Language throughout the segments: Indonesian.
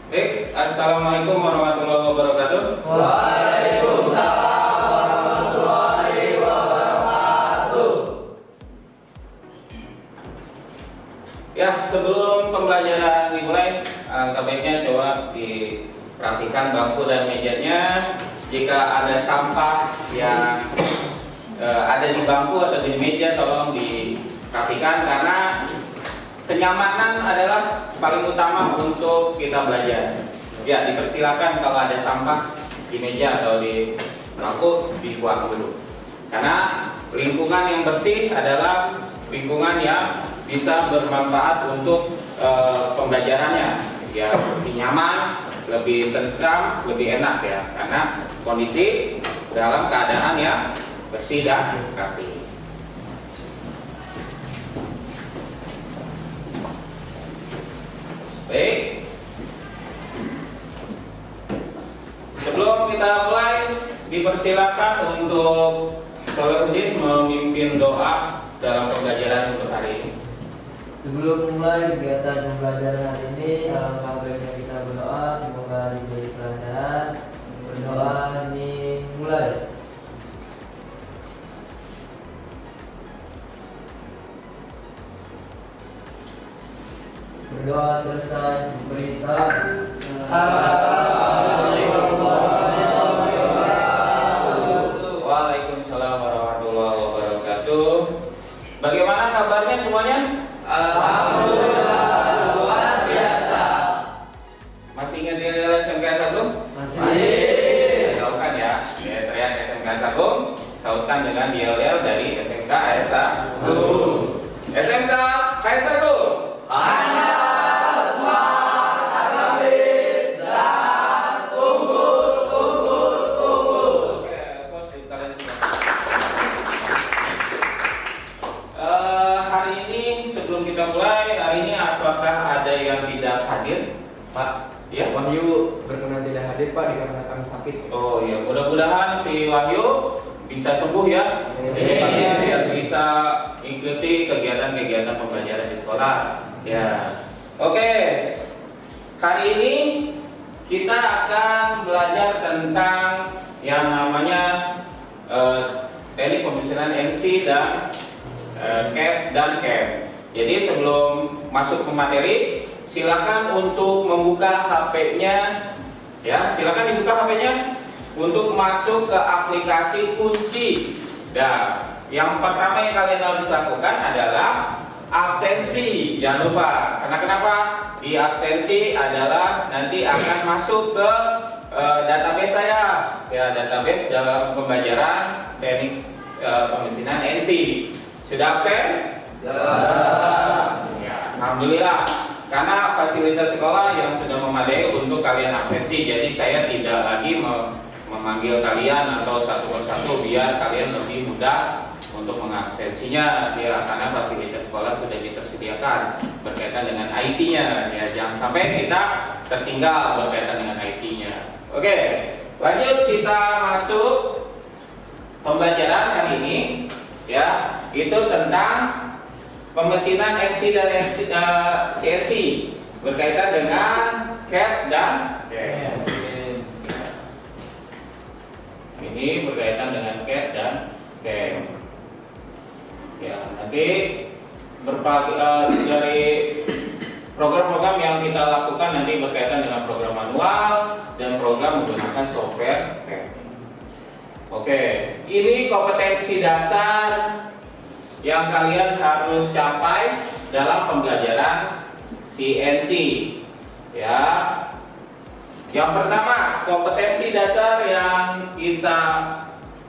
Baik, assalamualaikum warahmatullahi wabarakatuh. Waalaikumsalam warahmatullahi wabarakatuh. Ya, sebelum pembelajaran dimulai, sebaiknya coba diperhatikan bangku dan mejanya. Jika ada sampah yang ada di bangku atau di meja, tolong diperhatikan karena kenyamanan adalah paling utama untuk kita belajar. Ya, dipersilakan kalau ada sampah di meja atau di bangku dibuang dulu. Karena lingkungan yang bersih adalah lingkungan yang bisa bermanfaat untuk pembelajarannya. Ya, lebih nyaman, lebih tentram, lebih enak ya. Karena kondisi dalam keadaan yang bersih dan rapi. Baik. Sebelum kita mulai, dipersilakan untuk Solahuddin memimpin doa dalam pembelajaran untuk hari ini. Sebelum mulai kegiatan pembelajaran hari ini, alangkah baiknya kita berdoa semoga diberi kelancaran. Berdoa ini mulai. Berdoa selesai, beri salam. Assalamualaikum warahmatullahi wabarakatuh. Waalaikumsalam warahmatullahi wabarakatuh. Bagaimana kabarnya semuanya? Alhamdulillah luar biasa. Masih ingat di SMK Agung? Masih. Tahukan ya, teriak SMK Agung, sautkan dengan yel-yel dari SMK Agung. SMK Agung. Panas, smart, agamis, dan unggul. Oke, positif kalian semua. Hari ini sebelum kita mulai, hari ini apakah ada yang tidak hadir, Pak? Ya. Wahyu berkenan tidak hadir Pak dikarenakan sakit. Oh ya, mudah-mudahan si Wahyu bisa sembuh ya. Secepatnya biar bisa ikuti kegiatan-kegiatan pembelajaran di sekolah. Ya. Oke. Hari ini kita akan belajar tentang yang namanya teknik pembisaran NC dan CAP dan CAM. Jadi sebelum masuk ke materi, silakan untuk membuka HP-nya. Ya, silakan dibuka HP-nya untuk masuk ke aplikasi kunci. Nah, yang pertama yang kalian harus lakukan adalah absensi. Jangan lupa. Karena kenapa? Di absensi adalah nanti akan masuk ke database saya. Ya, database dalam pembelajaran teknik pembisaran NC. Sudah absen? Ya, alhamdulillah. Karena fasilitas sekolah yang sudah memadai untuk kalian absensi, jadi saya tidak lagi memanggil kalian atau satu persatu biar kalian lebih mudah untuk mengabsensinya. Ya, karena fasilitas sekolah sudah disediakan berkaitan dengan IT-nya. Ya, jangan sampai kita tertinggal berkaitan dengan IT-nya. Oke, lanjut kita masuk pembelajaran hari ini. Ya, itu tentang pemesinan NC dan CNC berkaitan dengan CAD dan CAM. Ini berkaitan dengan CAD dan CAM. Ya, nanti dari program-program yang kita lakukan nanti berkaitan dengan program manual dan program menggunakan software CAD. Oke, ini kompetensi dasar yang kalian harus capai dalam pembelajaran CNC. Ya. Yang pertama, kompetensi dasar yang kita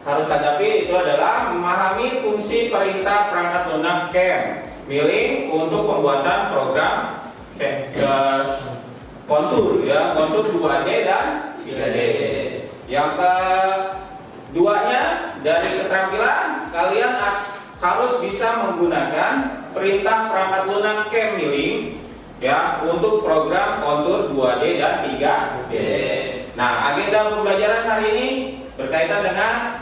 harus hadapi itu adalah memahami fungsi perintah perangkat lunak CAM milling untuk pembuatan program kontur ya, kontur 2D dan 3D. Yang keduanya dari keterampilan kalian harus bisa menggunakan perintah perangkat lunak CAM milling ya untuk program kontur 2D dan 3D. Nah, agenda pembelajaran hari ini berkaitan dengan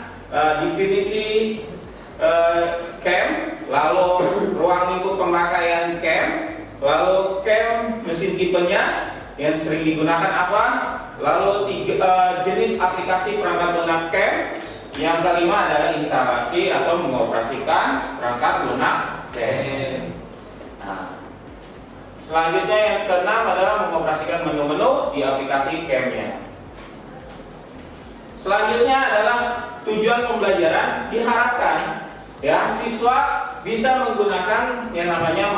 definisi CAM lalu ruang lingkup pemakaian cam, lalu cam mesin tipenya yang sering digunakan apa, lalu jenis aplikasi perangkat lunak cam, yang kelima adalah instalasi atau mengoperasikan perangkat lunak cam. Nah, selanjutnya yang keenam adalah mengoperasikan menu-menu di aplikasi cam-nya. Selanjutnya adalah tujuan pembelajaran. Diharapkan ya siswa bisa menggunakan yang namanya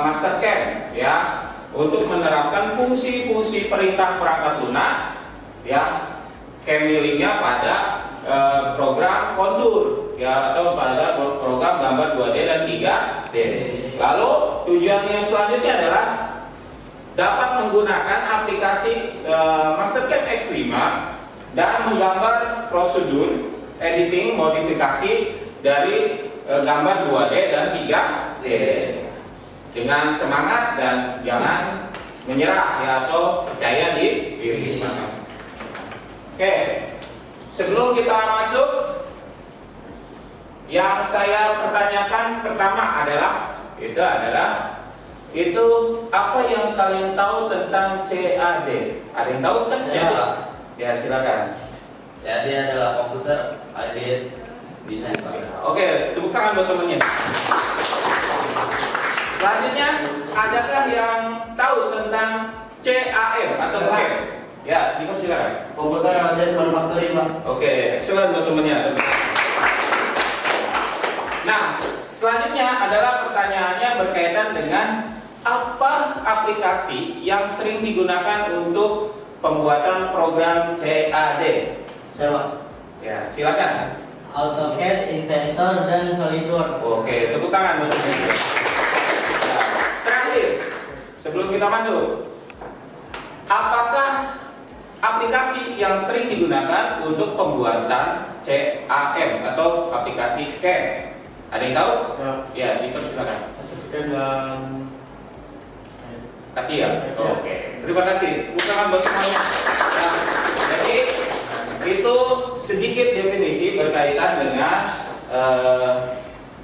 master cam ya untuk menerapkan fungsi-fungsi perintah perangkat lunak ya cam milingnya pada program kontur ya atau pada program gambar 2D dan 3D. Lalu tujuan yang selanjutnya adalah dapat menggunakan aplikasi Mastercam X5 dan menggambar prosedur editing modifikasi dari gambar 2D dan 3D dengan semangat dan jangan menyerah ya atau percaya di diri. Oke, sebelum kita masuk, yang saya pertanyakan pertama adalah itu apa yang kalian tahu tentang CAD? Ada yang tahu kan? Ya silakan. CAD adalah komputer aided design. Oke, tepuk tangan buat temennya. Selanjutnya, adakah yang tahu tentang CAM atau CAM? Ya, dipersilakan. Komputer aided manufacturing, Pak. Oke, excellent buat temennya. Nah, selanjutnya adalah pertanyaannya berkaitan dengan apa aplikasi yang sering digunakan untuk pembuatan program CAD. Saya, Pak. Ya, silakan. AutoCAD, Inventor, dan SolidWorks. Oke, tepuk tangan buat temennya. Terakhir, sebelum kita masuk, apakah aplikasi yang sering digunakan untuk pembuatan CAM atau aplikasi CAM? Ada yang tahu? Ya, dipersilakan. Certifikat dan Katia. Oke, terima kasih. Bukan buat semuanya. Ya, jadi itu sedikit definisi berkaitan dengan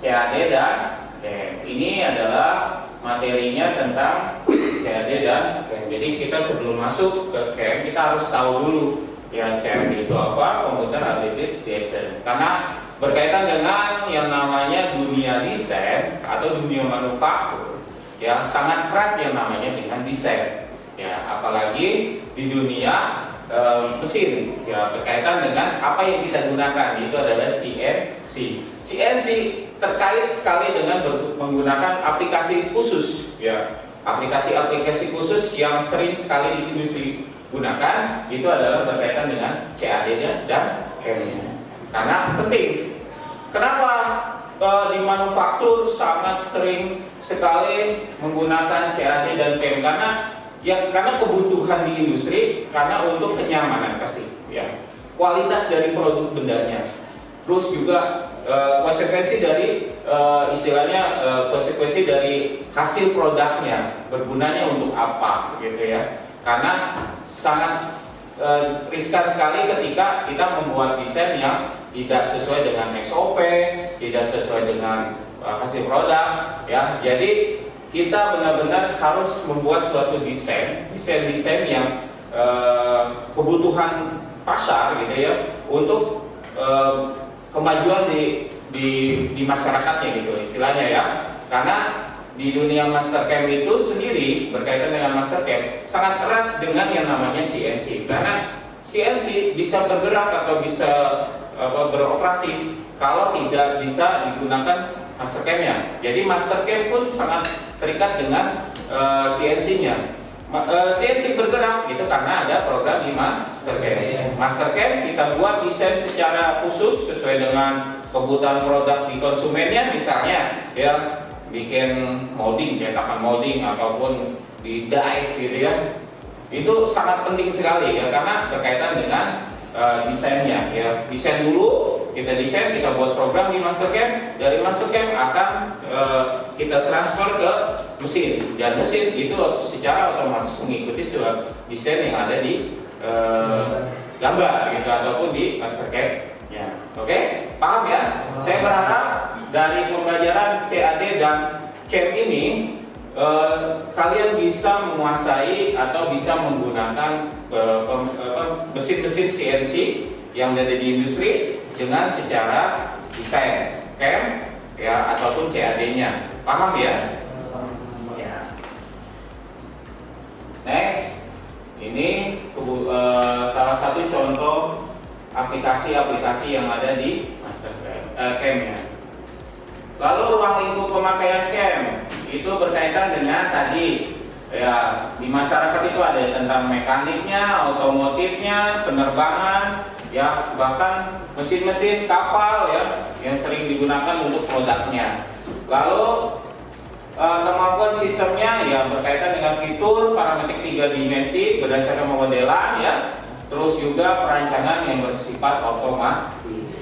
CAD dan CAM. Ini adalah materinya tentang CAD dan CAM. Jadi kita sebelum masuk ke CAM kita harus tahu dulu ya CAM itu apa, computer aided design. Karena berkaitan dengan yang namanya dunia desain atau dunia manufaktur, ya sangat erat yang namanya dengan desain. Ya, apalagi di dunia mesin, ya berkaitan dengan apa yang kita gunakan itu adalah CNC. CNC terkait sekali dengan menggunakan aplikasi khusus, ya aplikasi-aplikasi khusus yang sering sekali di industri gunakan itu adalah berkaitan dengan CAD-nya dan CAM-nya. Karena penting. Kenapa di manufaktur sangat sering sekali menggunakan CAD dan CAM? Karena kebutuhan di industri, karena untuk kenyamanan pasti, ya. Kualitas dari produk bendanya, terus juga konsekuensi dari konsekuensi dari hasil produknya, bergunanya untuk apa, gitu ya. Karena sangat riskan sekali ketika kita membuat desain yang tidak sesuai dengan SOP, tidak sesuai dengan hasil produk, ya. Jadi kita benar-benar harus membuat suatu desain yang kebutuhan pasar, gitu ya, untuk kemajuan di masyarakatnya, gitu istilahnya ya. Karena di dunia Mastercam itu sendiri berkaitan dengan Mastercam sangat erat dengan yang namanya CNC. Karena CNC bisa bergerak atau bisa beroperasi kalau tidak bisa digunakan Mastercam-nya. Jadi Mastercam pun sangat terikat dengan CNC-nya. CNC bergerak itu karena ada program di Mastercam. Mastercam kita buat desain secara khusus sesuai dengan kebutuhan produk di konsumennya, misalnya ya bikin molding, cetakan molding ataupun di dice gitu ya. Itu sangat penting sekali ya karena berkaitan dengan desainnya ya. Desain dulu, kita desain, kita buat program di Mastercam, dari Mastercam akan kita transfer ke mesin, dan mesin itu secara otomatis mengikuti sebuah desain yang ada di gambar gitu ataupun di Mastercam ya. Oke? Paham ya? Saya berharap dari pembelajaran CAD dan CAM ini kalian bisa menguasai atau bisa menggunakan mesin-mesin CNC yang ada di industri dengan secara desain CAM ya ataupun CAD-nya. Paham ya? Ya. Next, ini salah satu contoh aplikasi-aplikasi yang ada di master CAM-nya. Lalu ruang lingkup pemakaian CAM itu berkaitan dengan tadi ya, di masyarakat itu ada tentang mekaniknya, otomotifnya, penerbangan, ya bahkan mesin-mesin kapal ya yang sering digunakan untuk produknya. Lalu kemampuan sistemnya ya berkaitan dengan fitur parametrik 3 dimensi berdasarkan pemodelan ya, terus juga perancangan yang bersifat otomatis.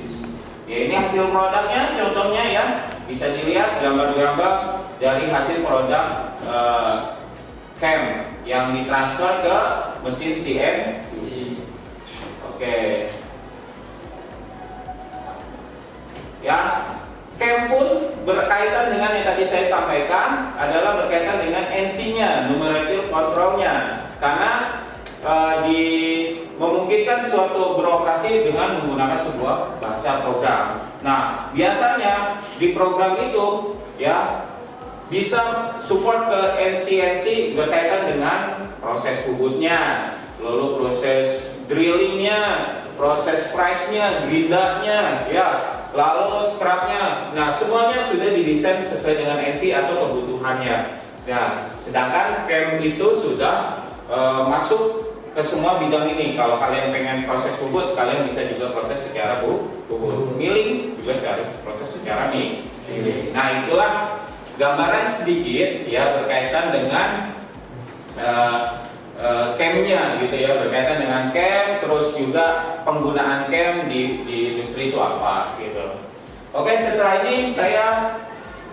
Ya ini hasil produknya, contohnya ya bisa dilihat gambar-gambar dari hasil produk CAM yang ditransfer ke mesin CNC. Oke. Ya, CAM pun berkaitan dengan yang tadi saya sampaikan adalah berkaitan dengan NC-nya, numerical control-nya, karena memungkinkan suatu beroperasi dengan menggunakan sebuah bahasa program. Nah, biasanya di program itu ya bisa support ke NC berkaitan dengan proses bubutnya, lalu proses drillingnya, proses price-nya, grindanya, ya, lalu scrap-nya. Nah, semuanya sudah didesain sesuai dengan NC atau kebutuhannya. Nah, sedangkan CAM itu sudah masuk ke semua bidang ini. Kalau kalian pengen proses bubut, kalian bisa juga proses secara bubut. Milling juga proses secara milling. Nah, itulah gambaran sedikit ya berkaitan dengan CAM-nya gitu ya, berkaitan dengan CAM, terus juga penggunaan CAM di industri itu apa gitu. Oke, setelah ini saya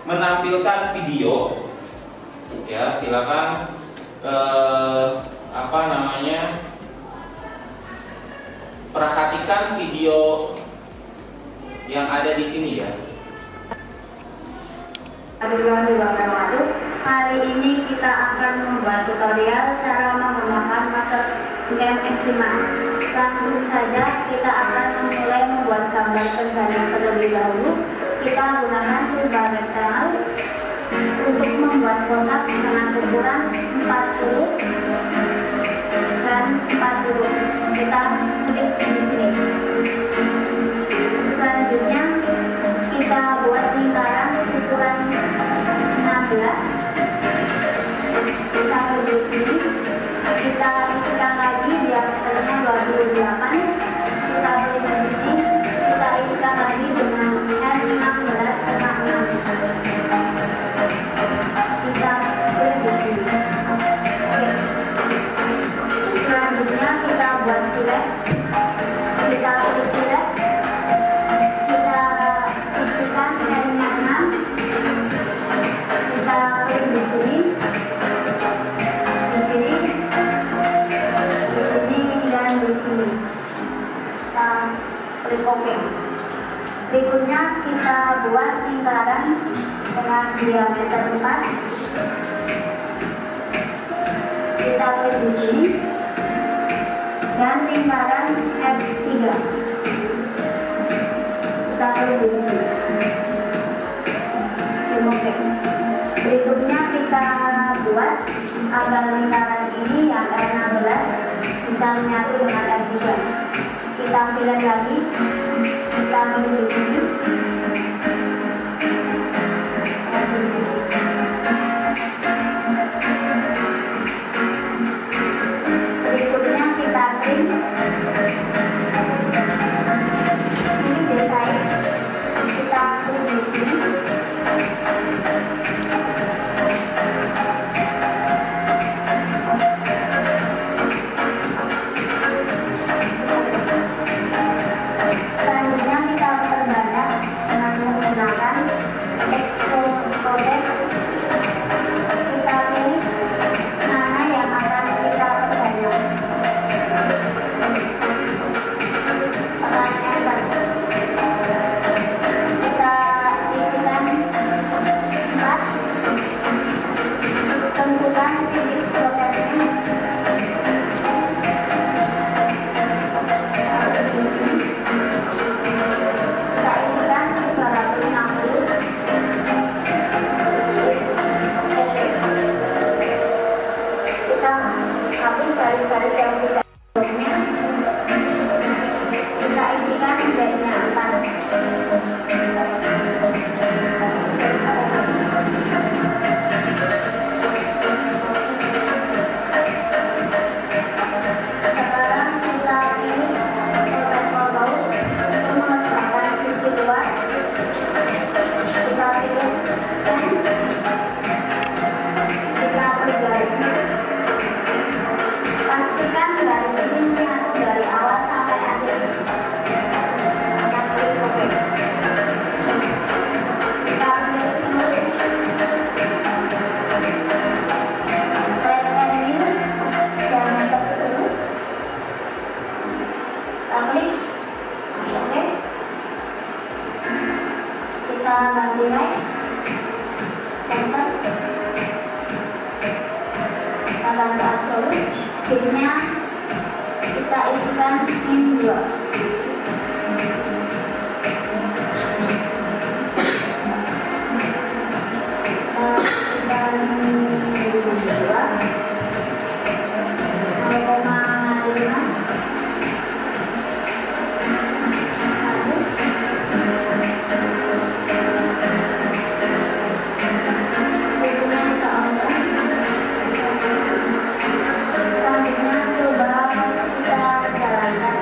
menampilkan video ya, silakan perhatikan video yang ada di sini ya. Kali ini kita akan membuat tutorial cara menggunakan master CAM Exima. Langsung saja kita akan memulai membuat gambar pencarian terlebih dahulu. Kita gunakan toolbar rectangle untuk membuat kotak dengan ukuran 40 dan 40. Kita klik di sini. Selanjutnya kita buat lingkaran ukuran 16. Kita klik di sini. Kita isikan lagi diameternya 28. Kita klik di sini. Kita isikan lagi dengan R16,6. Kita klik di sini. Selanjutnya kita buat fillet. Kita klik fillet. Kita isikan R-nya 6. Kita klik di sini. Di sini. Di sini dan di sini. Kita klik OK. Berikutnya kita buat lingkaran dengan diameter 4. Kita klik di sini dan lingkaran F3. Kita klik di sini. Oke. Berikutnya kita buat agar lingkaran ini yang R16 bisa menyatu dengan R3. Kita pilih lagi. Kita klik di sini. Dan di sini. Berikutnya kita print. Ini desain. Kita klik di sini. Selanjutnya kita perbanyak. kita ganti right center, kita ganti absolut, hitnya kita isikan min 2. Selanjutnya coba kita jalankan.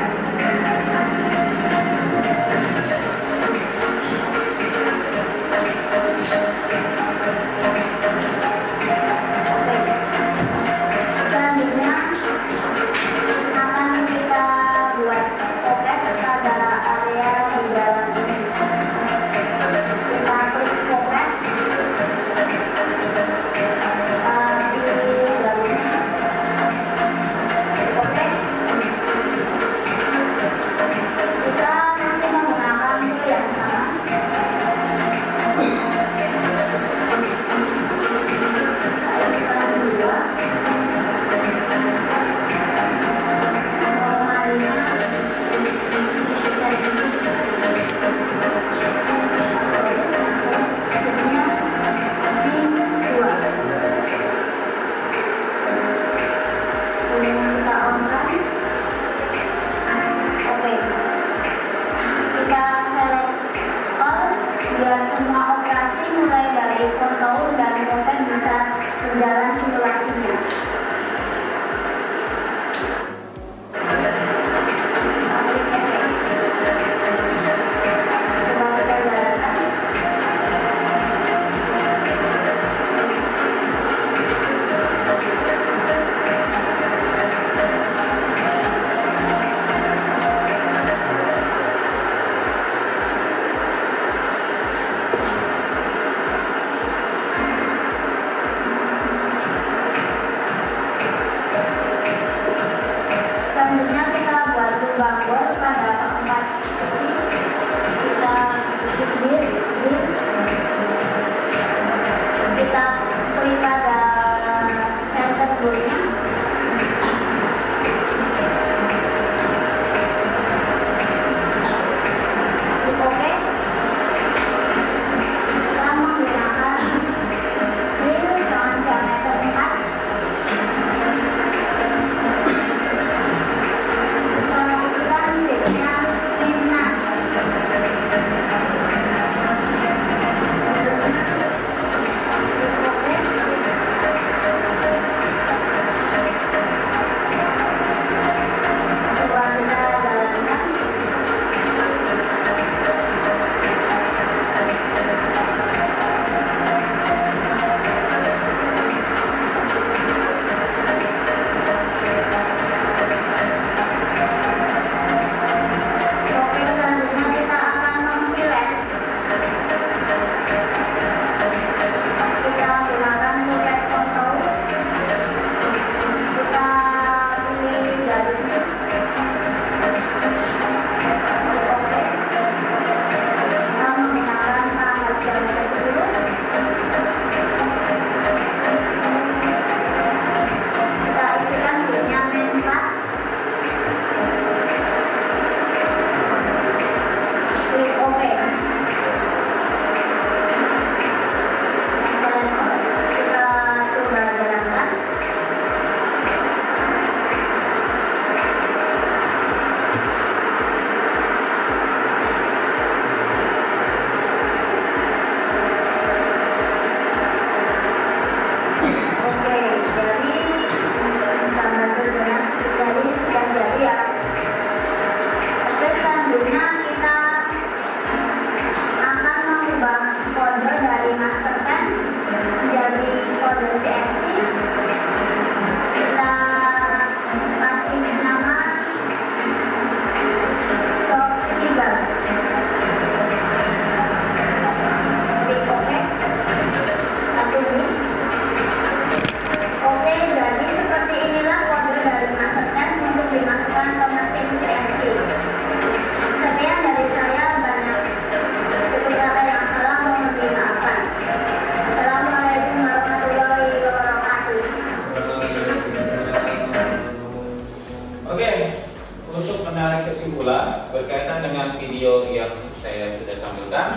tampilkan.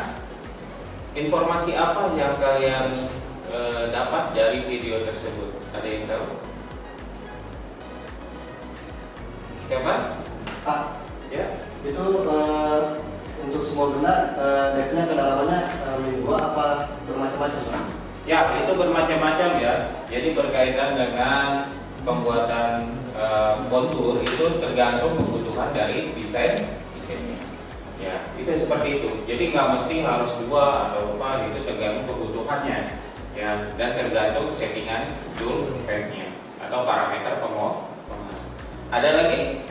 Informasi apa yang kalian dapat dari video tersebut? Ada yang tahu? Siapa? Pak, Ya. itu untuk semua benda depthnya kedalamannya minggu apa bermacam-macam Pak? Ya, itu bermacam-macam ya. Jadi berkaitan dengan pembuatan kontur itu tergantung kebutuhan dari desainnya. Ya, itu seperti itu. Jadi nggak mesti harus 2 atau apa, itu tergantung kebutuhannya. Ya, dan tergantung settingan tool pack-nya atau parameter pemotongan. Ada lagi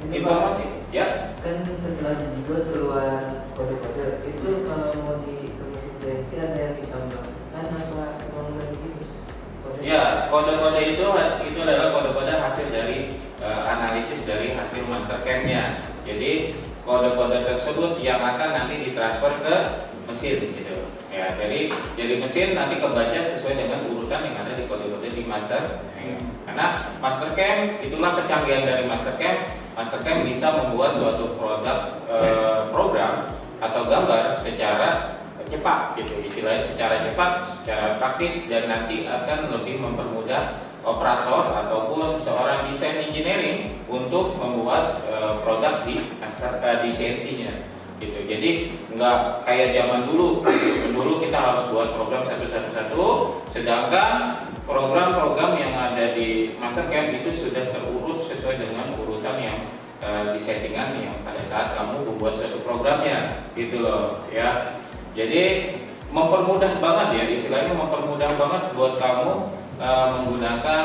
Ini Pak, informasi? Ya. kan setelah dibuat keluar kode-kode itu kalau mau di ke mesin CNC ada yang ditambahkan apa emang masih gitu? Kode? Ya, kode-kode itu adalah kode-kode hasil dari analisis dari hasil Mastercam-nya. Jadi kode-kode tersebut yang akan nanti ditransfer ke mesin gitu. Ya, jadi dari mesin nanti kebaca sesuai dengan urutan yang ada di kode-kode di Mastercam. Karena Mastercam itulah kecanggihan dari Mastercam. Mastercam bisa membuat suatu produk program atau gambar secara cepat gitu, istilahnya secara cepat, secara praktis, dan nanti akan lebih mempermudah operator ataupun seorang desain engineering untuk membuat produk di CNC-nya gitu. Jadi nggak kayak zaman dulu. Dulu kita harus buat program satu-satu, sedangkan program-program yang ada di Mastercam itu sudah terurut sesuai dengan urutan yang di settingan yang pada saat kamu membuat suatu programnya gitu loh ya. Jadi mempermudah banget ya, istilahnya mempermudah banget buat kamu menggunakan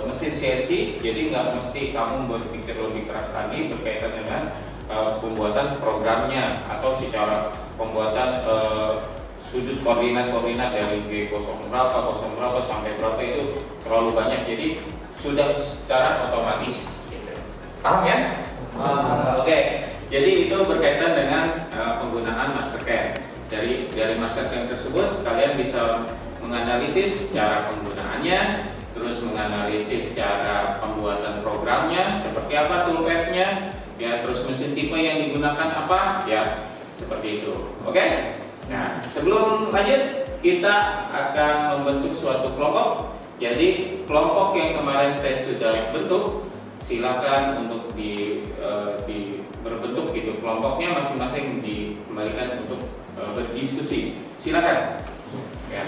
mesin CNC. Jadi nggak mesti kamu berpikir lebih keras lagi berkaitan dengan pembuatan programnya atau secara pembuatan sudut koordinat dari G0 berapa sampai berapa itu terlalu banyak, jadi sudah secara otomatis gitu. Paham ya? Oke. Jadi itu berkaitan dengan penggunaan Mastercam. Dari Mastercam tersebut kalian bisa menganalisis cara penggunaannya, terus menganalisis cara pembuatan programnya, seperti apa toolpath-nya, ya, terus mesin tipe yang digunakan apa, ya, seperti itu. Oke? Nah, sebelum lanjut, kita akan membentuk suatu kelompok. Jadi, kelompok yang kemarin saya sudah bentuk, silakan untuk berbentuk gitu. Kelompoknya masing-masing dikembalikan untuk berdiskusi. Silakan. Ya.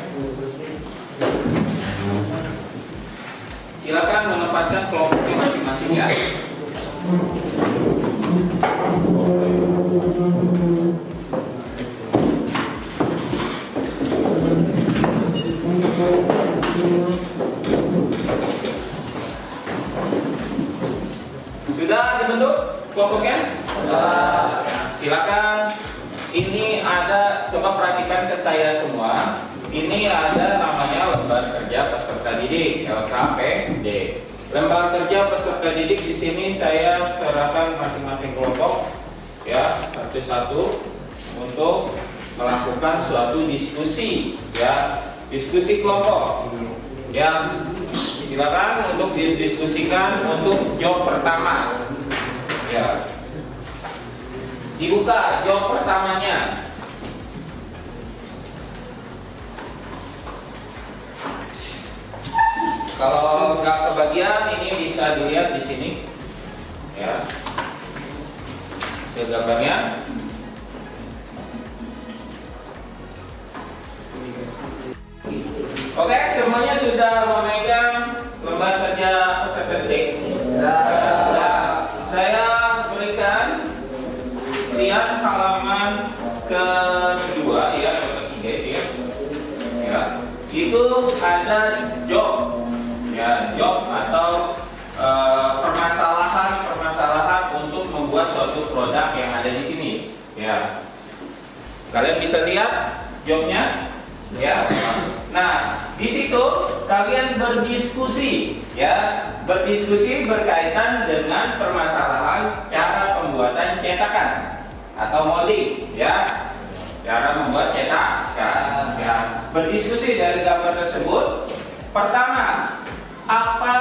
Silakan menempatkan kelompoknya masing-masing ya. Sudah dibentuk kelompoknya? Ya, silakan. Ini ada, coba perhatikan ke saya semua. Ini ada namanya lembar kerja peserta didik (LKPD). Lembar kerja peserta didik di sini saya serahkan masing-masing kelompok ya satu-satu untuk melakukan suatu diskusi ya, diskusi kelompok. Ya, silakan untuk didiskusikan untuk job pertama. Ya. Dibuka job pertamanya. Kalau nggak kebagian, ini bisa dilihat di sini, ya, hasil gambarnya. Oke, semuanya sudah memegang lembar kerja peserta didik. Saya berikan lihat halaman kedua ya, ketiga ya. Itu ada job. Ya, job atau permasalahan untuk membuat suatu produk yang ada di sini. Ya, kalian bisa lihat jobnya. Ya, nah di situ kalian berdiskusi, ya, berdiskusi berkaitan dengan permasalahan cara pembuatan cetakan atau molding, ya, cara membuat cetakan. Ya, berdiskusi dari gambar tersebut. Pertama, apa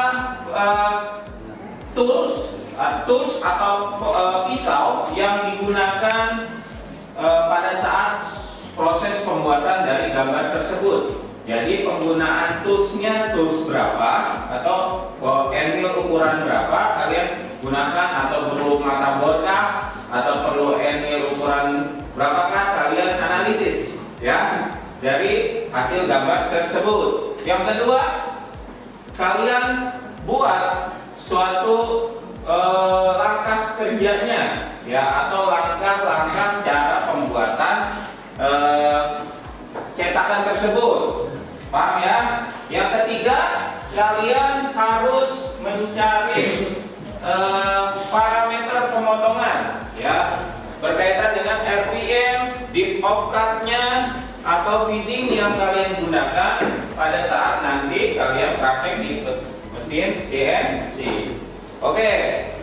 tools atau pisau yang digunakan pada saat proses pembuatan dari gambar tersebut. Jadi penggunaan toolsnya tools berapa atau N-mil ukuran berapa kalian gunakan, atau perlu motherboard kah, atau perlu N-mil ukuran berapakah, kalian analisis ya dari hasil gambar tersebut. Yang kedua, kalian buat suatu langkah kerjanya ya, atau langkah-langkah cara pembuatan cetakan tersebut. Paham ya? Yang ketiga, kalian harus mencari parameter pemotongan ya, berkaitan dengan RPM, depth of cut-nya, atau feeding yang kalian gunakan pada saat nanti kalian praktek di mesin CNC. Oke,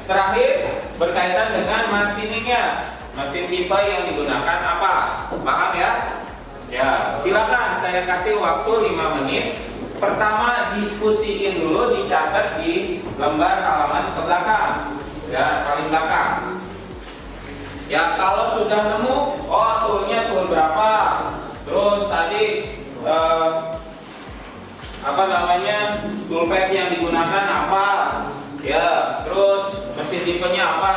terakhir berkaitan dengan machiningnya, mesin tipe yang digunakan apa? Paham ya? Ya, silakan saya kasih waktu 5 menit. Pertama, diskusiin dulu, dicatat di lembar halaman ke belakang. Ya, paling belakang. Ya, kalau sudah nemu, oh toolnya tool berapa? Terus tadi toolpad yang digunakan apa? Ya, terus mesin tipenya apa?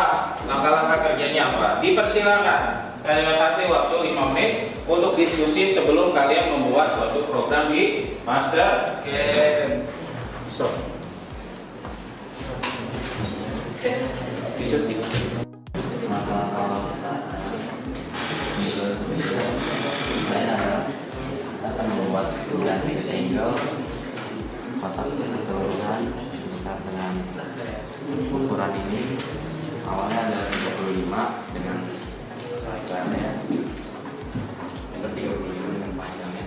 Langkah-langkah kerjanya apa? Dipersilakan. Saya kasih waktu 5 menit untuk diskusi sebelum kalian membuat suatu program di Master CNC. Saya akan membuat program rectangle kotak keseluruhan besar dengan ukuran ini. Awalnya adalah 35 dengan lebarnya, yang 35 dengan panjangnya.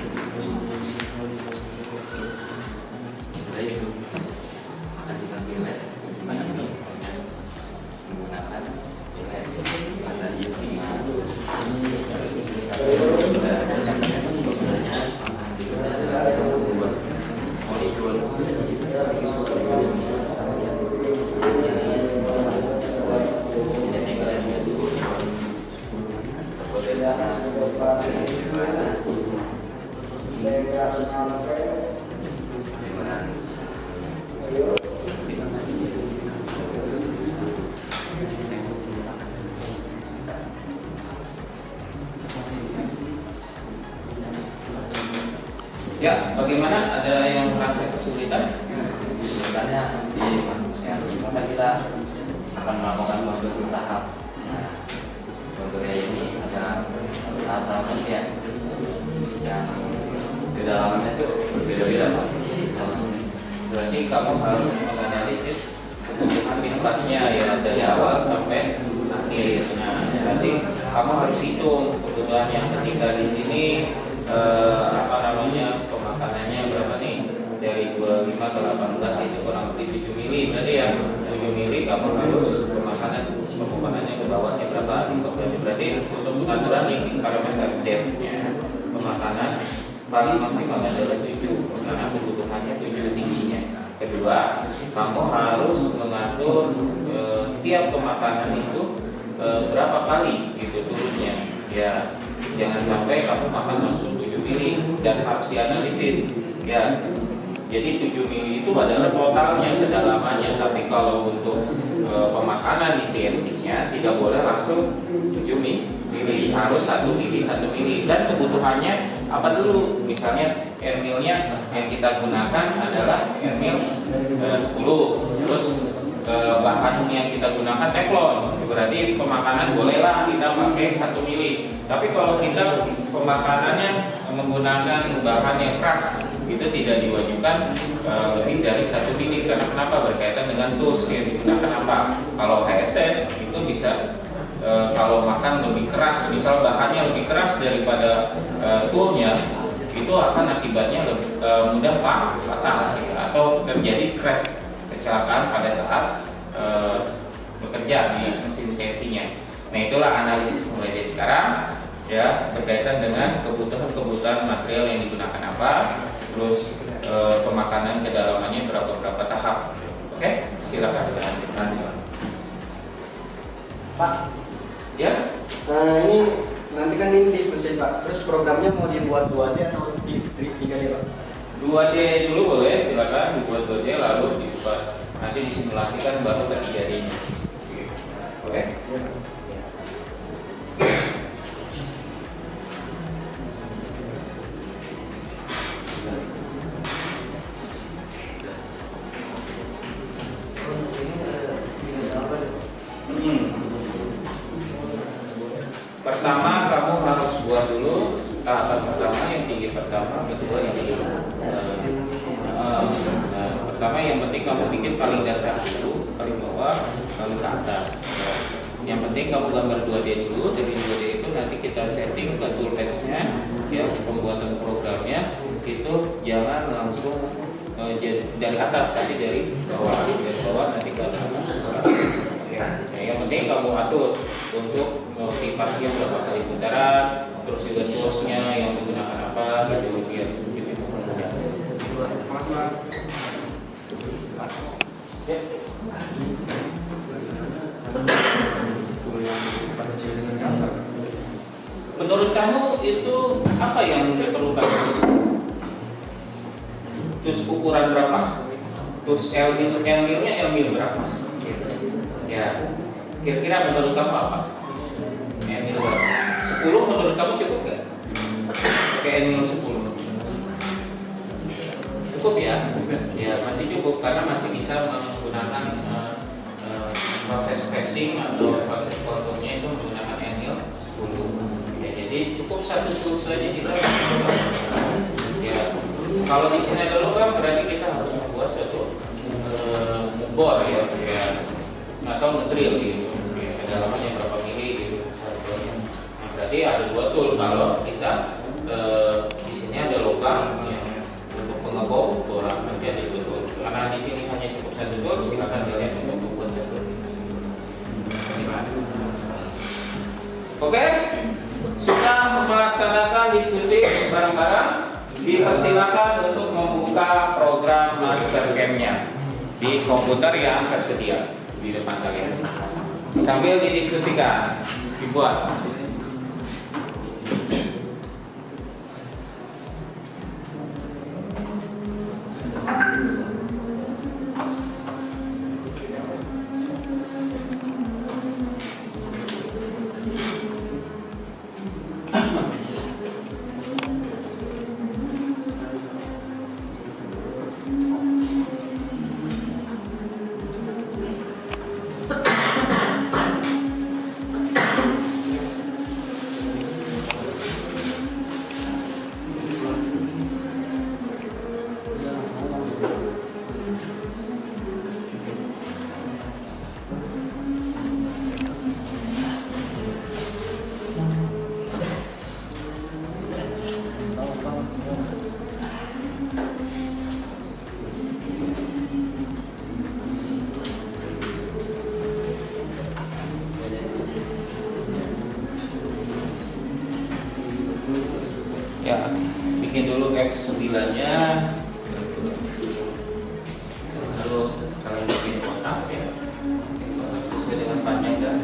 Setelah itu akan kita pilih gimana ini menggunakan pilih pada disk 5. Sebenarnya akan membuat polygon Ya, bagaimana? Ada yang merasa kesulitan? Misalnya kita akan melakukan kontur tahap. Nah, konturnya ini ada tahap ya, yang kedalamannya itu berbeda-beda Pak. Berarti kamu harus menganalisis kebutuhan pintasnya ya dari awal sampai akhir. Nah, berarti kamu harus hitung kebutuhan yang ketika di sini pemakanannya berapa nih? Dari 25 ke 18 itu kurang lebih 7 mili. Berarti ya 7 mili kamu harus pemokanannya ke bawahnya berapa? Berarti untuk pengaturan ini parameter depth-nya pemakanan paling maksimal adalah 7 karena kebutuhannya 7 tingginya. Kedua, kamu harus mengatur setiap pemakanan itu berapa kali gitu turunnya. Ya, jangan sampai kamu makan langsung 7 mili dan harus dianalisis. Ya, jadi 7 mili itu adalah totalnya kedalamannya. Tapi kalau untuk pemakanan di CNC-nya tidak boleh langsung 7 mili, harus 1 mili. Dan kebutuhannya apa dulu? Misalnya N-milnya yang kita gunakan adalah N-mil 10. Terus bahan yang kita gunakan teflon, berarti pemakanan bolehlah kita pakai 1 mili. Tapi kalau kita pemakanannya menggunakan bahan yang keras, itu tidak diwajibkan lebih dari 1 mili. Karena kenapa? Berkaitan dengan tools yang digunakan apa. Kalau HSS itu bisa kalau makan lebih keras, misal bahannya lebih keras daripada toolnya, itu akan akibatnya mudah patah atau terjadi crash, kecelakaan pada saat bekerja di mesin CNC-nya. Nah, itulah analisis mulai dari sekarang ya, berkaitan dengan kebutuhan material yang digunakan apa, terus pemakanan kedalamannya berapa tahap. Oke, silakan dilanjutkan. Pak, Ya, ini nanti kan ini diskusi Pak, terus programnya mau dibuat 2D atau 3D Pak? 2D dulu boleh, silakan dibuat 2D lalu dibuat nanti disimulasikan baru ke 3D-nya. Oke? Ya. Pertama kamu harus buat dulu tahapan pertama yang tinggi pertama, kedua yang tinggi. Pertama yang penting kamu bikin paling dasar dulu, paling bawah, lalu ke atas. Yang penting kamu gambar 2D dulu, dari 2D itu nanti kita setting ke toolpads-nya, ya pembuatan programnya itu jangan langsung dari atas, tapi dari bawah nanti ke atas. Ya, yang penting kamu atur untuk motivasi yang berapa kali putaran, terus juga toolsnya yang menggunakan apa, gitu biar itu mudah. Ya. Menurut kamu itu apa yang diperlukan? Terus ukuran berapa? Terus L itu L-nya berapa? Ya, kira-kira menurut kamu apa? L berapa? 10 menurut kamu cukup nggak? Pakai L 10 cukup ya? Ya masih cukup karena masih bisa menggunakan proses spacing atau proses konturnya itu menggunakan L 10. Ya, jadi cukup satu tools saja kita. Ya, kalau di sini ada lubang berarti kita harus membuat suatu bor ya. Atau nge-drill gitu, ya, kedalamannya berapa mili gitu. Nah, berarti ada 2 tool kalau kita di sini ada lubang ya, untuk pengebor boran nanti ada 2 tool. Karena di sini hanya cukup 1 tool, silakan kalian untuk membuat 1 tool. Oke, sudah melaksanakan diskusi bareng-bareng. Dipersilakan untuk membuka program Mastercam-nya di komputer yang tersedia di depan kalian sambil didiskusikan, dibuat. Ya, bikin dulu F9-nya. Lalu kalian bikin kotak ya. Kotak sesuai dengan panjang dan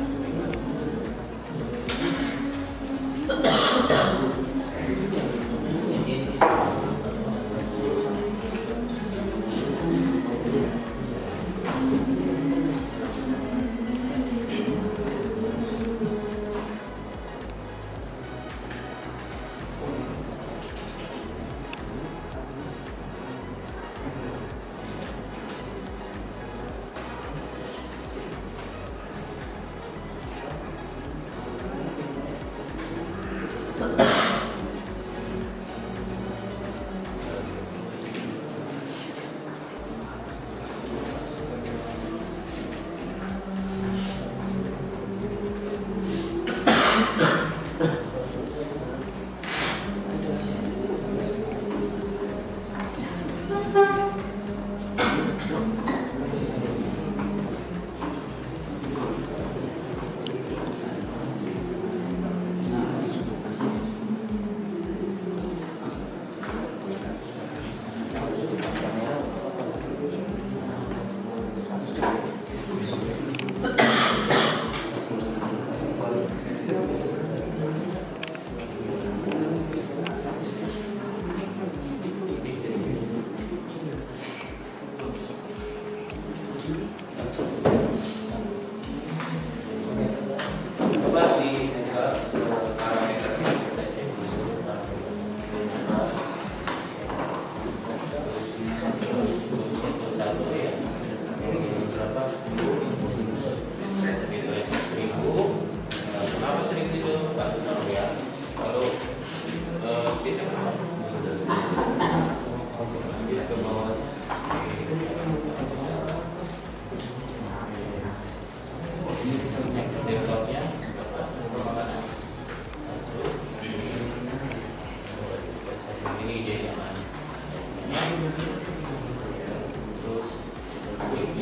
Terus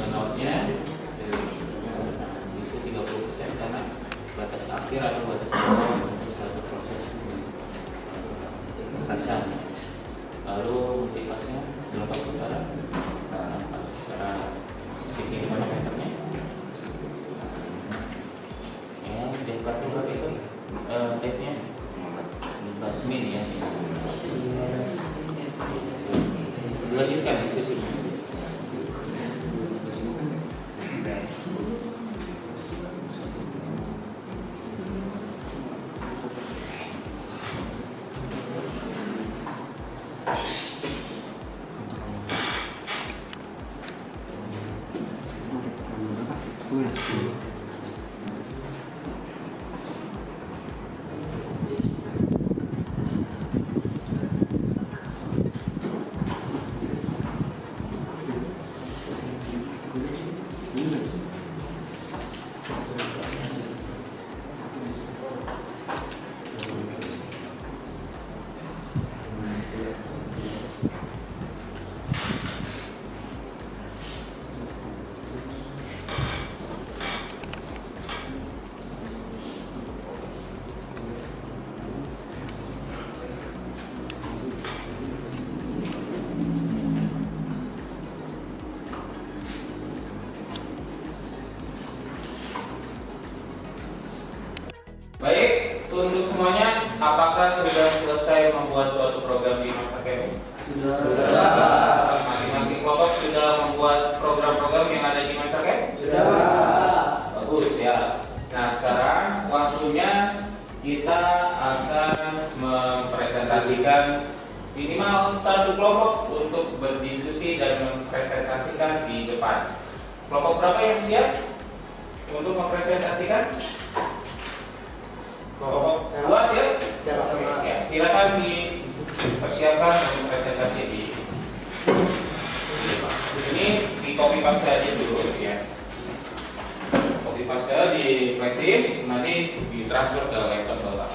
note-nya itu 30% karena batas akhir atau batas bawah untuk suatu proses pemeriksaan. Lalu motivasinya berapa putaran? Secara sisi manometernya. Ya, dekat itu tape-nya 15 min ya. Lanjutkan diskusinya. Baik, untuk semuanya, apakah sudah selesai membuat suatu program di Mastercam? Sudah. Masing-masing kelompok sudah membuat program-program yang ada di Mastercam? Sudah. Bagus ya. Nah, sekarang waktunya kita akan mempresentasikan minimal satu kelompok untuk berdiskusi dan mempresentasikan di depan. Kelompok berapa yang siap untuk mempresentasikan? Kelompok dua siap? Oke, ya, silakan dipersiapkan untuk presentasi di ini di copy paste aja dulu ya. Copy paste di flash disk, nanti ditransfer ke laptop Bapak.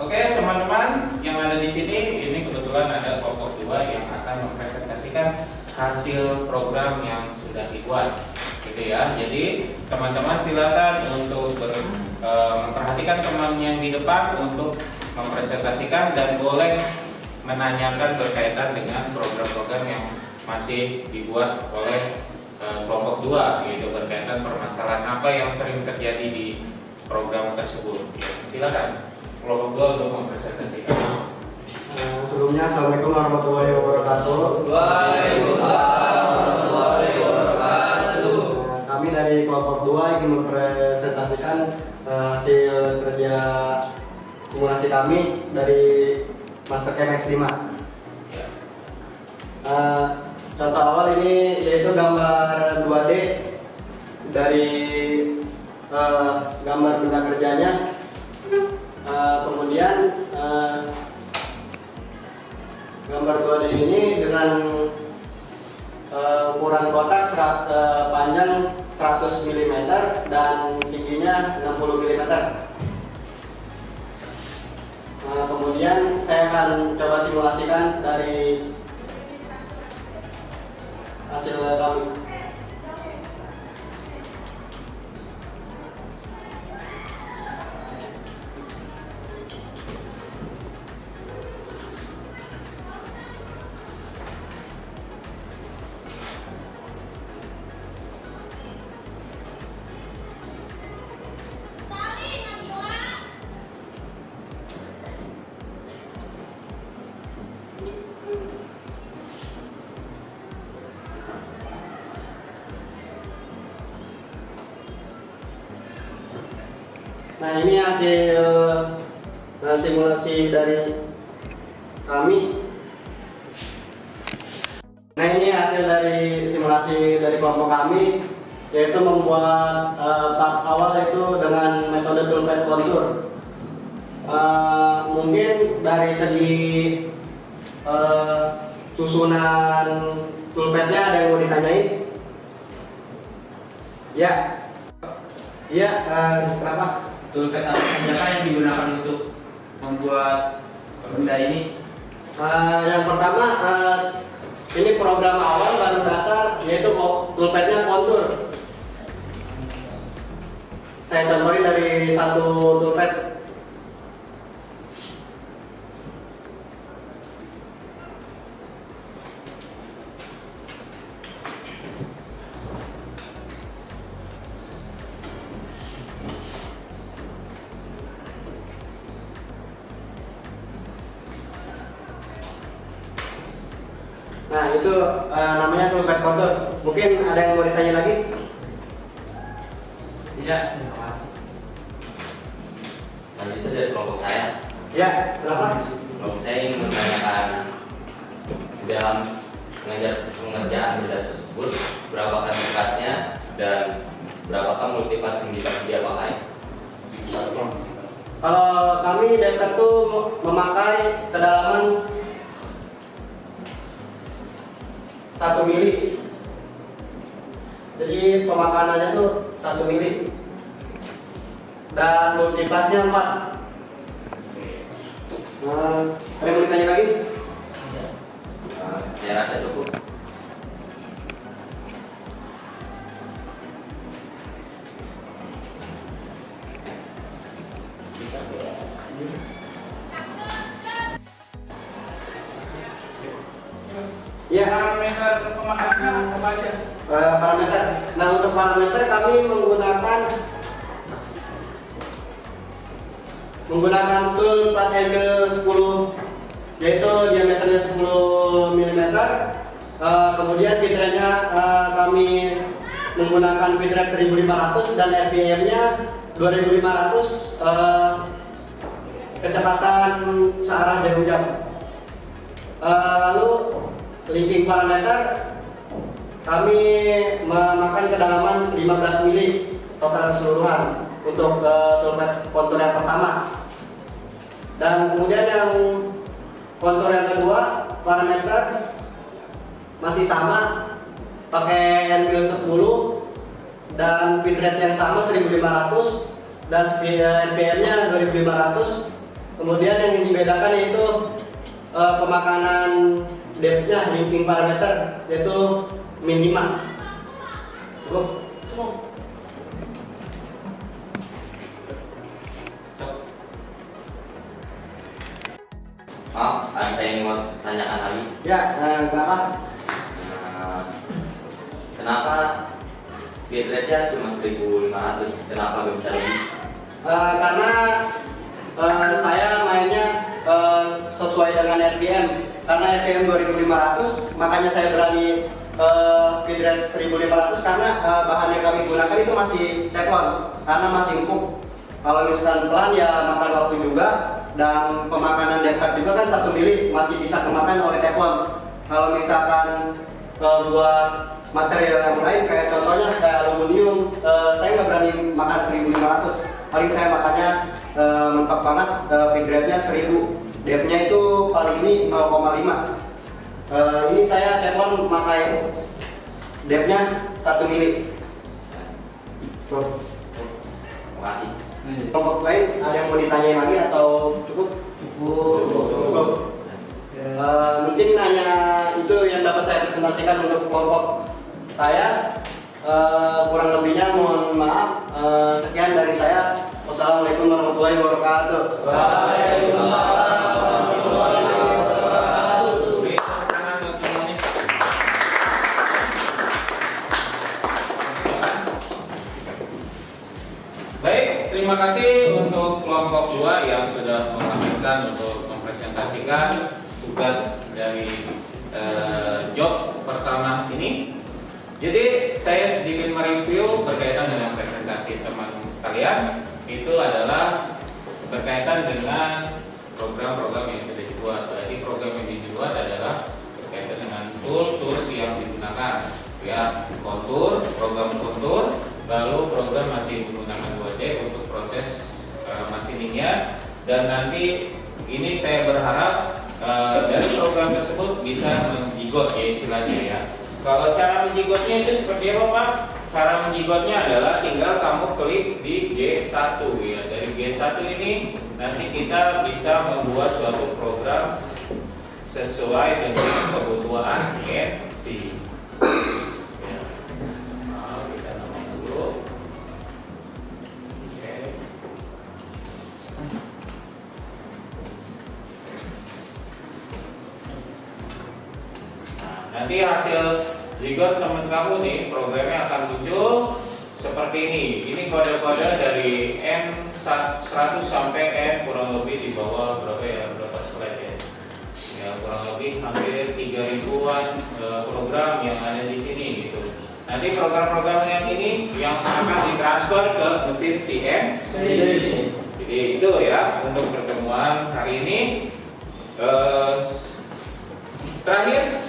Oke, teman-teman yang ada di sini, ini kebetulan ada kelompok dua yang akan mempresentasikan hasil program yang sudah dibuat. Gitu ya. Jadi teman-teman silakan untuk memperhatikan teman yang di depan untuk mempresentasikan dan boleh menanyakan berkaitan dengan program-program yang masih dibuat oleh kelompok 2, yaitu berkaitan permasalahan apa yang sering terjadi di program tersebut. Ya, silakan kelompok 2 untuk mempresentasikan. Sebelumnya, Assalamualaikum warahmatullahi wabarakatuh. Waalaikumsalam warahmatullahi wabarakatuh. Kami dari kelompok 2 ingin mempresentasikan hasil kerja simulasi kami dari Mastercam X5. Ya. Contoh awal ini yaitu gambar 2D dari gambar benda kerjanya. Kemudian gambar 2D ini dengan ukuran kotak panjang 100 mm dan tingginya 60 mm. Kemudian saya akan coba simulasikan dari hasil kami. Nah, ini hasil simulasi dari kami. Nah, ini hasil dari simulasi dari kelompok kami, yaitu membuat tahap awal itu dengan metode toolpath kontur. Mungkin dari segi susunan toolpathnya ada yang mau ditanyain? Ya, iya. Kenapa? Toolpath apa saja yang digunakan untuk membuat benda ini? Yang pertama, ini program awal baru dasar, yaitu toolpadnya kontur. Saya contohin dari satu toolpad. Nah, itu namanya toolpad kontur. Mungkin ada yang mau ditanya lagi? Tidak. Dan itu dari kelompok saya. Ya, kenapa? Kelompok saya ingin menanyakan di dalam pengerjaan benda tersebut berapakah beratnya dan berapakah multipassing yang dia pakai? Kalau kami Depket itu memakai kedalaman 1 mili. Jadi pemakanannya tuh 1 mili. Dan multipassnya 4. Ada yang mau ditanya lagi? Saya rasa cukup. Ya. Parameter pemahaman apa aja? Parameter. Nah, untuk parameter kami menggunakan tool 4L10, yaitu diameternya 10 mm. Kemudian bitrate-nya kami menggunakan bitrate 1500 dan RPM-nya 2500, kecepatan searah jarum jam. Lalu linking parameter kami memakan kedalaman 15 mili total keseluruhan untuk toolpad kontur yang pertama. Dan kemudian yang kontur yang kedua parameter masih sama, pakai NPL 10 dan bitrate yang sama 1500 dan RPM-nya 2500. Kemudian yang dibedakan yaitu pemakanan depth-nya, linking parameter, yaitu min 5. Cukup? Cukup. Maaf, saya ingin mau tanyakan lagi. Ya, kenapa? Kenapa bitrate-nya cuma 1500? Kenapa gak bisa lebih? Karena saya mainnya sesuai dengan RPM. Karena RPM 2500, makanya saya berani bitrate 1500 karena bahan yang kami gunakan itu masih teflon, karena masih empuk. Kalau misalkan pelan ya makan waktu juga, dan pemakanan Depket juga kan 1 mili masih bisa kemakan oleh teflon. Kalau misalkan buat material yang lain kayak contohnya kayak aluminium, saya nggak berani makan 1500. Paling saya makannya mentok banget, bitrate-nya 1000. Depth-nya itu paling ini 0,5. Ini saya teflon pakai depth-nya 1 mili. Tuh. Terima kasih. Kelompok lain ada yang mau ditanyain lagi atau cukup? Cukup. Mungkin hanya itu yang dapat saya presentasikan untuk kelompok saya. Kurang lebihnya mohon maaf. Sekian dari saya. Wassalamualaikum warahmatullahi wabarakatuh. Waalaikumsalam. Baik, terima kasih untuk kelompok 2 yang sudah mengamankan untuk mempresentasikan tugas dari job pertama ini. Jadi saya sedikit mereview berkaitan dengan presentasi teman kalian. Itu adalah berkaitan dengan program-program yang sudah dibuat. Jadi program yang dibuat adalah berkaitan dengan tools yang digunakan, ya, kontur, program kontur. Lalu program masih menggunakan 2D untuk proses machiningnya, dan nanti ini saya berharap dari program tersebut bisa menjigot, ya istilahnya ya. Kalau cara menjigotnya itu seperti apa, Pak? Cara menjigotnya adalah tinggal kamu klik di G1 ya. Dari G1 ini nanti kita bisa membuat suatu program sesuai dengan kebutuhan INC. Ya. Nah, kita namain dulu. Oke. Nah, nanti hasil zigot teman kamu nih, programnya akan muncul seperti ini. Ini kode-kode dari N100 sampai N kurang lebih di bawah berapa ya? Berapa slide ya? Ya kurang lebih hampir 3.000-an program yang ada di sini gitu. Nanti program-program yang ini yang akan ditransfer ke mesin CNC. Jadi itu ya untuk pertemuan hari ini. Terakhir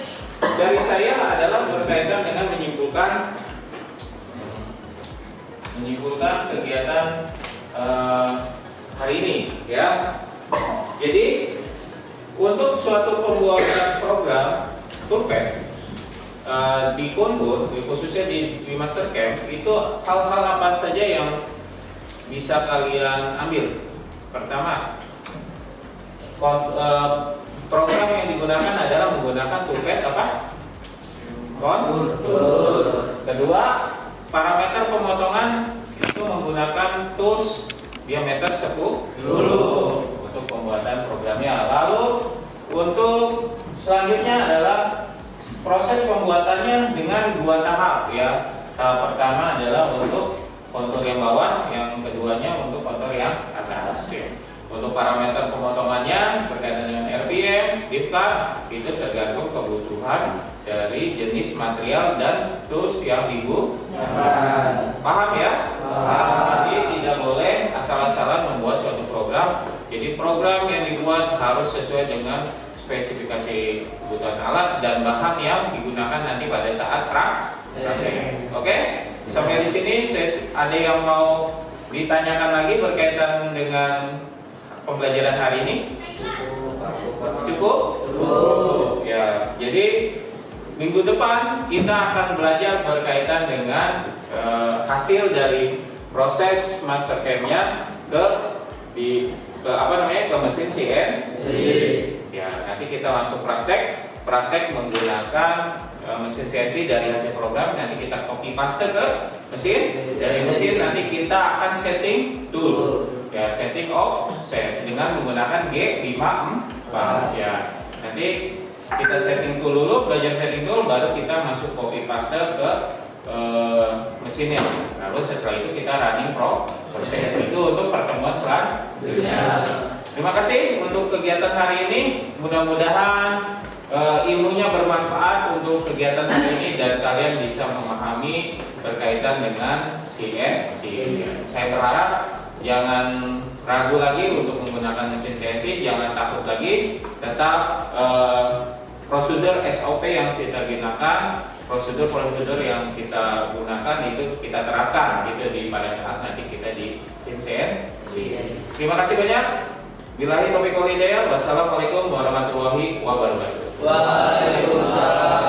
dari saya adalah berkaitan dengan menyimpulkan kegiatan hari ini ya. Jadi untuk suatu pembuatan program Toolpad di Konbur, khususnya di Mastercam, itu hal-hal apa saja yang bisa kalian ambil? Pertama, program yang digunakan adalah menggunakan Toolpad apa? Kontur. Kedua, parameter pemotongan itu menggunakan tools diameter 10 untuk pembuatan programnya. Lalu untuk selanjutnya adalah proses pembuatannya dengan 2 tahap ya. Tahap pertama adalah untuk kontur yang bawah, yang keduanya untuk kontur yang atas ya. Untuk parameter pemotongannya berkaitan dengan RPM, DIFCAT, itu tergantung kebutuhan dari jenis material dan tools yang digunakan. Paham ya? Jadi tidak boleh asal-asalan membuat suatu program. Jadi program yang dibuat harus sesuai dengan spesifikasi kebutuhan alat dan bahan yang digunakan nanti pada saat praktek. Oke? Sampai di sini ada yang mau ditanyakan lagi berkaitan dengan pembelajaran hari ini? Cukup? Ya, jadi minggu depan kita akan belajar berkaitan dengan hasil dari proses Mastercam-nya ke mesin CNC. Ya, nanti kita langsung praktek menggunakan mesin CNC dari hasil program. Nanti kita copy paste ke mesin. Dari mesin nanti kita akan setting tool. Ya, setting offset dengan menggunakan G54 ya. Nanti kita setting tool dulu, belajar setting tool, baru kita masuk copy paste ke mesinnya. Lalu setelah itu kita running proses. Itu untuk pertemuan selanjutnya. Terima kasih untuk kegiatan hari ini. Mudah-mudahan ilmunya bermanfaat untuk kegiatan hari ini dan kalian bisa memahami berkaitan dengan CNC. Saya berharap jangan ragu lagi untuk menggunakan mesin CNC, jangan takut lagi, tetap prosedur SOP yang kita gunakan, prosedur yang kita gunakan itu kita terapkan gitu pada saat nanti kita di CNC. Terima kasih banyak. Billahi taufiq wal hidayah. Wassalamualaikum warahmatullahi wabarakatuh. Waalaikumsalam.